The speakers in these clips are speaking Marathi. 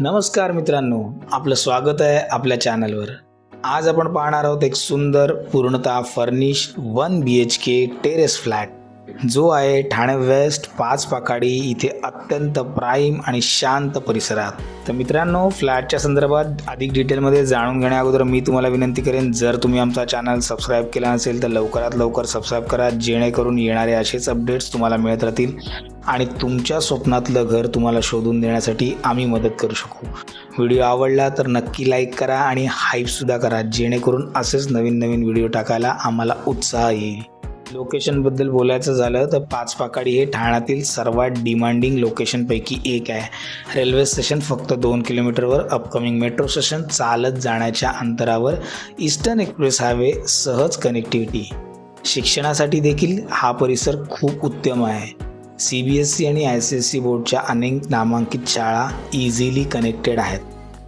नमस्कार मित्रांनो, आपलं स्वागत आहे आपल्या चॅनलवर। आज आपण पाहणार आहोत एक सुंदर पूर्णतः फर्निश्ड 1 BHK टेरेस फ्लॅट जो आहे ठाणे वेस्ट 5 पाकाडी इथे अत्यंत प्राईम आणि शांत परिसरात। तर मित्रांनो, फ्लॅटच्या संदर्भात अधिक डिटेलमध्ये जाणून घेण्या अगोदर मी तुम्हाला विनंती करेन, जर तुम्ही आमचा चॅनल सबस्क्राईब केला नसेल तर लवकरात लवकर सबस्क्राईब करा, जेणेकरून येणारे असेच अपडेट्स तुम्हाला मिळत राहतील आणि तुमच्या स्वप्नातलं घर तुम्हाला शोधून देण्यासाठी आम्ही मदत करू शकू। व्हिडिओ आवडला तर नक्की लाईक करा आणि हाईपसुद्धा करा, जेणेकरून असेच नवीन नवीन व्हिडिओ टाकायला आम्हाला उत्साह येईल। लोकेशनबद्दल बोलायचं झालं तर 5 पाकाडी हे ठाण्यातील सर्वात डिमांडिंग लोकेशनपैकी एक आहे। रेल्वे स्टेशन फक्त 2 किलोमीटरवर, अपकमिंग मेट्रो स्टेशन चालत जाण्याच्या अंतरावर, ईस्टर्न एक्सप्रेस हायवे, सहज कनेक्टिव्हिटी। शिक्षणासाठी देखील हा परिसर खूप उत्तम आहे। CBSE आणि ICSE बोर्डच्या अनेक नामांकित शाळा इझिली कनेक्टेड आहेत।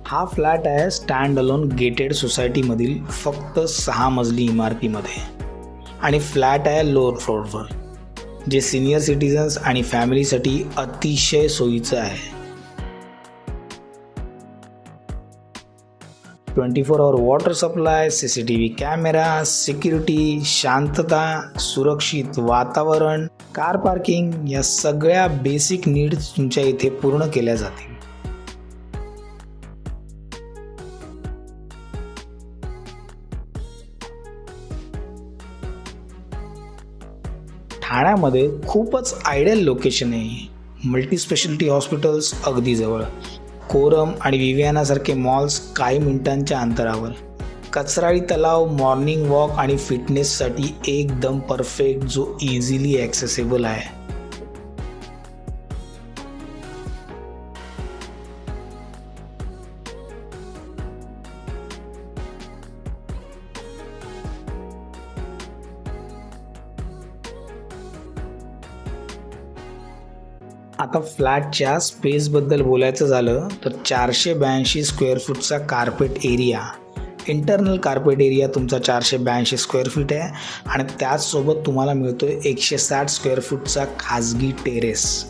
हा फ्लॅट आहे स्टँड अलोन गेटेड सोसायटीमधील फक्त 6 मजली इमारतीमध्ये आणि फ्लॅट आहे लोअर फ्लोअरवर, जे सिनियर सिटीजन्स आणि फॅमिलीसाठी अतिशय सोयीचं आहे। 24 hour water supply, CCTV camera, security, शांतता, सुरक्षित वातावरण, कार पार्किंग या सगळ्या बेसिक नीड्स तुमच्या इथे पूर्ण केल्या जातील। ठाण्यामध्ये खूपच आयडियल लोकेशन आहे। मल्टी स्पेशालिटी हॉस्पिटल्स अगदी जवळ, कोरम आणि विवियानासारखे मॉल्स काही मिनिटांच्या अंतरावर, कचराळी तलाव, मॉर्निंग वॉक आणि फिटनेससाठी एकदम परफेक्ट, जो इझिली ॲक्सेसिबल आहे। आता फ्लॅटच्या स्पेसबद्दल बोलायचं झालं तर 482 स्क्वेअर फूटचा carpet area, internal carpet area तुमचा 482 स्क्वेअर फीट आहे आणि त्याचसोबत तुम्हाला मिळतोय 160 स्क्वेअर फूटचा खाजगी टेरेस।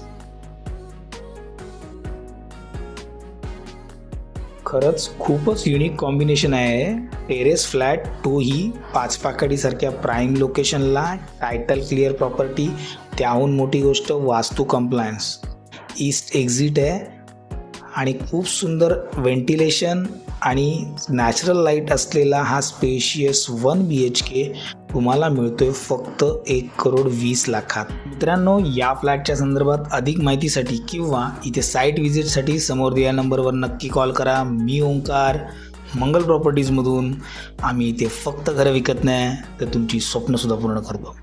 खरंच खूपच युनिक कॉम्बिनेशन आहे। टेरेस फ्लॅट तोही 5 पाकाडीसारख्या प्राईम लोकेशनला, टायटल क्लिअर प्रॉपर्टी, त्याहून मोठी गोष्ट वास्तू कंप्लायन्स, ईस्ट एक्झिट आहे आणि खूप सुंदर व्हेंटिलेशन आणि नॅचरल लाईट असलेला हा स्पेशियस 1 BHK तुम्हाला मिळतोय फक्त 1,20,00,000 मित्रांनो, या फ्लॅटच्या संदर्भात अधिक माहितीसाठी किंवा इथे साईट व्हिजिटसाठी समोर दिलेल्या नंबरवर नक्की कॉल करा। मी ओंकार, मंगल प्रॉपर्टीजमधून। आम्ही इथे फक्त घरं विकत नाही तर तुमची स्वप्नसुद्धा पूर्ण करतो।